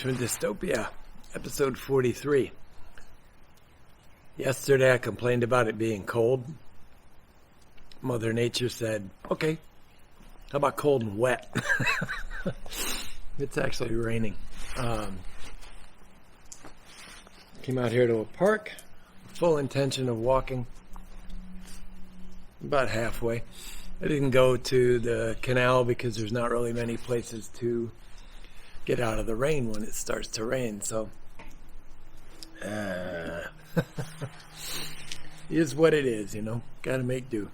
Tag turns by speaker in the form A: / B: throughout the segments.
A: From Dystopia, episode 43. Yesterday I complained about it being cold. Mother Nature said, okay, how about cold and wet? It's actually raining. Came out here to a park, full intention of walking. About halfway. I didn't go to the canal because there's not really many places to get out of the rain when it starts to rain, so is what it is, you know. Gotta make do.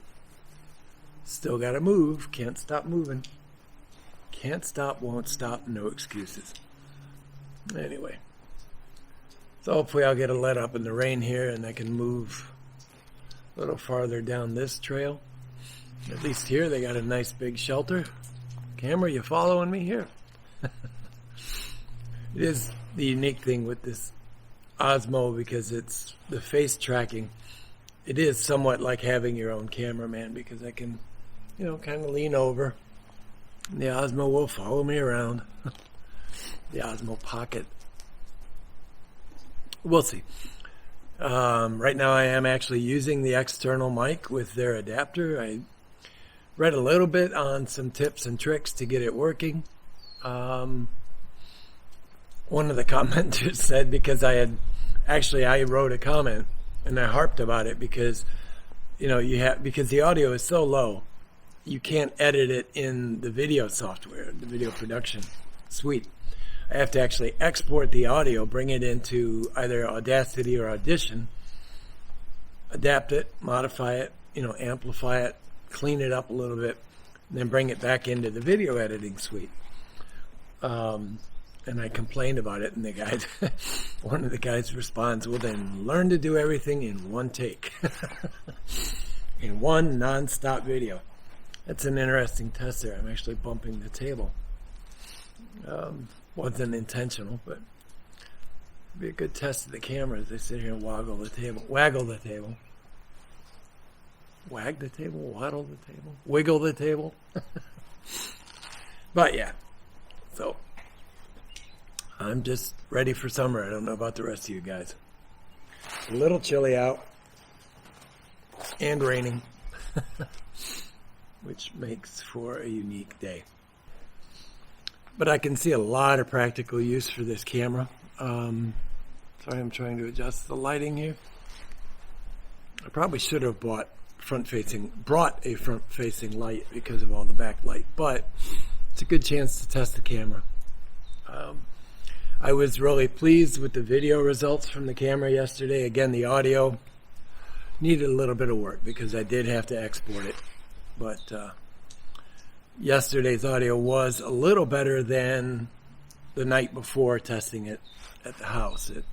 A: Still gotta move. Can't stop moving. Can't stop, won't stop, no excuses. Anyway, so hopefully I'll get a let up in the rain here and I can move a little farther down this trail. At least here they got a nice big shelter. Camera, you following me here? It is the unique thing with this Osmo because it's the face tracking. It is somewhat like having your own cameraman because I can, you know, kind of lean over. And the Osmo will follow me around. The Osmo Pocket. We'll see. Right now I am actually using the external mic with their adapter. I read a little bit on some tips and tricks to get it working. One of the commenters said, because I wrote a comment and I harped about it because, you know, because the audio is so low, you can't edit it in the video software, the video production suite. I have to actually export the audio, bring it into either Audacity or Audition, adapt it, modify it, you know, amplify it, clean it up a little bit, and then bring it back into the video editing suite. And I complained about it, and the guy, one of the guys responds, well then learn to do everything in one take. In one non-stop video. That's an interesting test there. I'm actually bumping the table. Wasn't intentional, but it'd be a good test of the camera as they sit here and waggle the table. Waggle the table. Wag the table, waddle the table, wiggle the table. But yeah, so I'm just ready for summer. I don't know about the rest of you guys. It's a little chilly out and raining, which makes for a unique day. But I can see a lot of practical use for this camera. Sorry, I'm trying to adjust the lighting here. I probably should have brought a front-facing light because of all the backlight, but it's a good chance to test the camera. I was really pleased with the video results from the camera yesterday. Again, the audio needed a little bit of work because I did have to export it, but yesterday's audio was a little better than the night before testing it at the house. It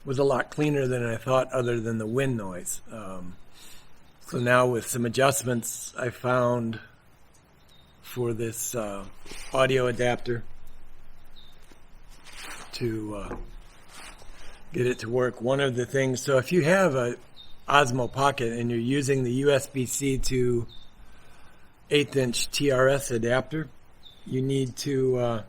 A: was a lot cleaner than I thought, other than the wind noise. So now with some adjustments I found for this audio adapter to get it to work. One of the things, so if you have a Osmo Pocket and you're using the USB-C to 1/8" TRS adapter, you need to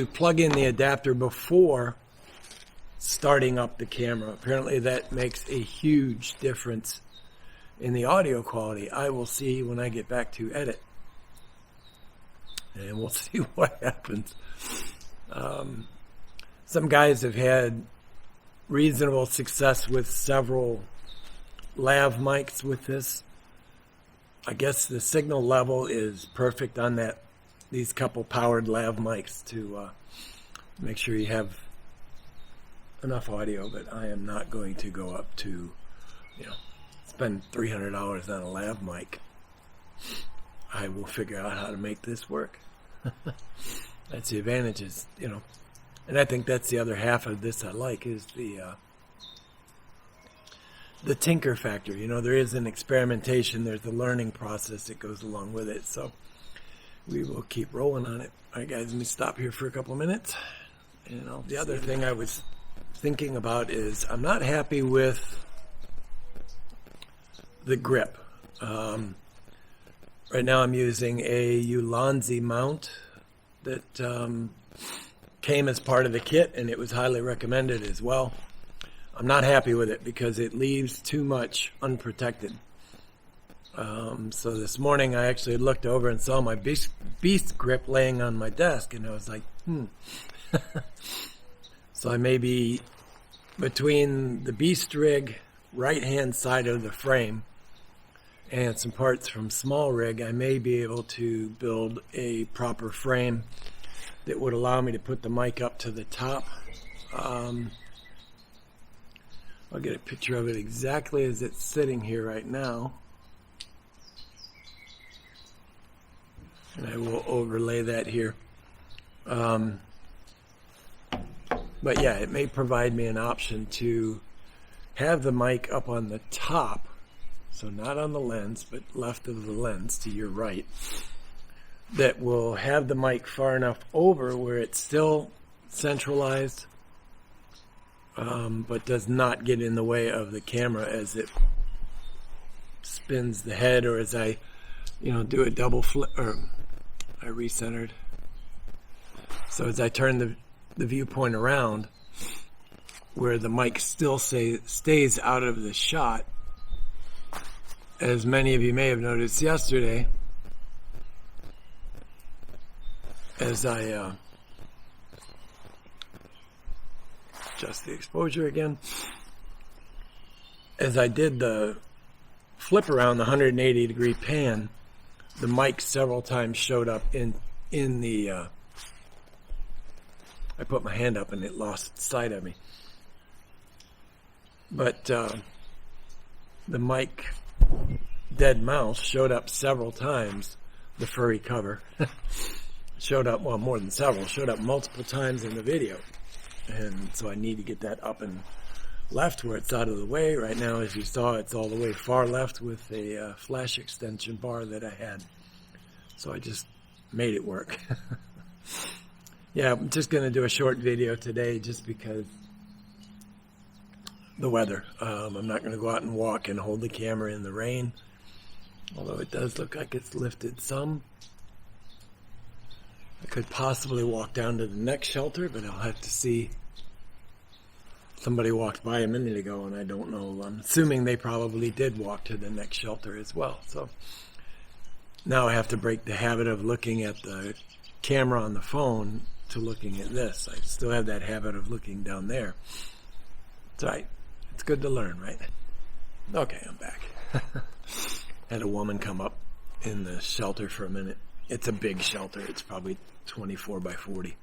A: plug in the adapter before starting up the camera. Apparently that makes a huge difference in the audio quality. I will see when I get back to edit, and we'll see what happens. Some guys have had reasonable success with several lav mics with this. I guess the signal level is perfect on these couple powered lav mics to make sure you have enough audio, but I am not going to go up to, spend $300 on a lav mic. I will figure out how to make this work. That's the advantages, you know. And I think that's the other half of this I like, is the tinker factor. You know, there is an experimentation, there's the learning process that goes along with it. So we will keep rolling on it. All right, guys, let me stop here for a couple minutes. And the other thing I was thinking about is I'm not happy with the grip. Right now I'm using a Ulanzi mount that came as part of the kit, and it was highly recommended as well. I'm not happy with it because it leaves too much unprotected. So this morning I actually looked over and saw my beast grip laying on my desk, and I was like, So I may be between the beast rig right hand side of the frame and some parts from small rig, I may be able to build a proper frame that would allow me to put the mic up to the top. I'll get a picture of it exactly as it's sitting here right now. And I will overlay that here. But yeah, it may provide me an option to have the mic up on the top, so not on the lens, but left of the lens to your right, that will have the mic far enough over where it's still centralized, but does not get in the way of the camera as it spins the head, or as I, do a double flip, or I recentered. So as I turn the viewpoint around, where the mic still stays out of the shot. As many of you may have noticed yesterday, as I adjust the exposure again, as I did the flip around the 180 degree pan, the mic several times showed up in the I put my hand up and it lost sight of me. But the mic dead mouse showed up several times, the furry cover. Showed up, well, more than several, showed up multiple times in the video. And so I need to get that up and left where it's out of the way. Right now, as you saw, it's all the way far left with a flash extension bar that I had. So I just made it work. Yeah, I'm just going to do a short video today just because the weather. I'm not going to go out and walk and hold the camera in the rain, although it does look like it's lifted some. I could possibly walk down to the next shelter, but I'll have to see. Somebody walked by a minute ago, and I don't know. I'm assuming they probably did walk to the next shelter as well. So now I have to break the habit of looking at the camera on the phone to looking at this. I still have that habit of looking down there. It's all right. It's good to learn, right? Okay, I'm back. Had a woman come up in the shelter for a minute. It's a big shelter. It's probably 24 by 40.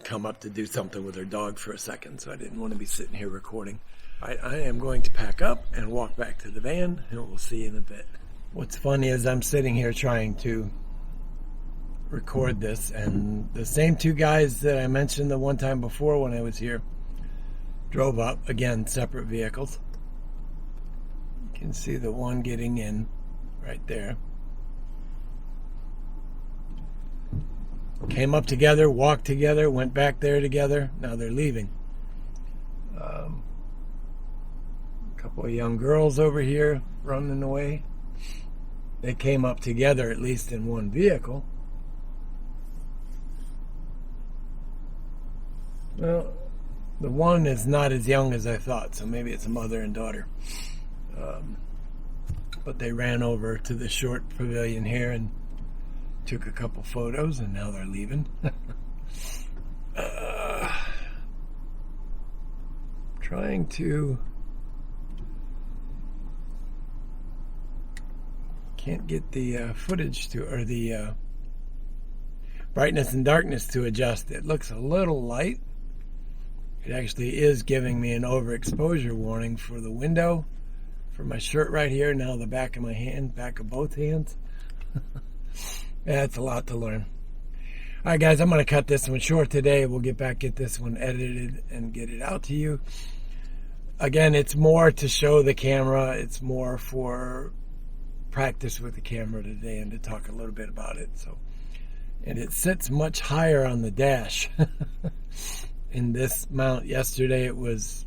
A: Come up to do something with her dog for a second, so I didn't want to be sitting here recording. All right, I am going to pack up and walk back to the van, and we'll see you in a bit. What's funny is I'm sitting here trying to record this, and the same two guys that I mentioned the one time before when I was here drove up, again, separate vehicles. You can see the one getting in right there. Came up together, walked together, went back there together. Now they're leaving. A couple of young girls over here running away. They came up together, at least in one vehicle. Well, the one is not as young as I thought, so maybe it's a mother and daughter. But they ran over to the short pavilion here and took a couple photos, and now they're leaving. Trying to... Can't get the footage to, or the brightness and darkness to adjust. It looks a little light. It actually is giving me an overexposure warning for the window, for my shirt right here, now the back of my hand, back of both hands. Yeah, it's a lot to learn. All right, guys, I'm going to cut this one short today. We'll get this one edited and get it out to you. Again, it's more to show the camera. It's more for practice with the camera today and to talk a little bit about it. So, and it sits much higher on the dash. In this mount yesterday, it was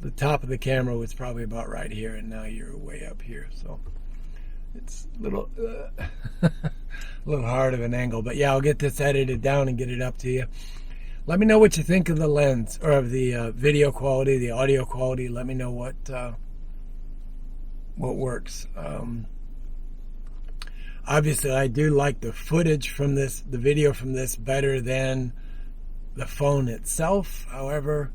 A: the top of the camera was probably about right here, and now you're way up here. So it's a little a little hard of an angle, but yeah, I'll get this edited down and get it up to you. Let me know what you think of the lens, or of the video quality, the audio quality. Let me know what works. Obviously, I do like the footage from this, the video from this, better than the phone itself. However,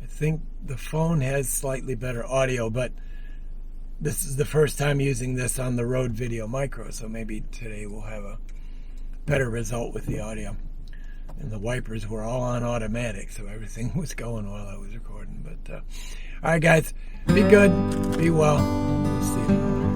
A: I think the phone has slightly better audio, but this is the first time using this on the Rode Video Micro, so maybe today we'll have a better result with the audio. And the wipers were all on automatic, so everything was going while I was recording. But all right, guys, be good, be well. We'll see you.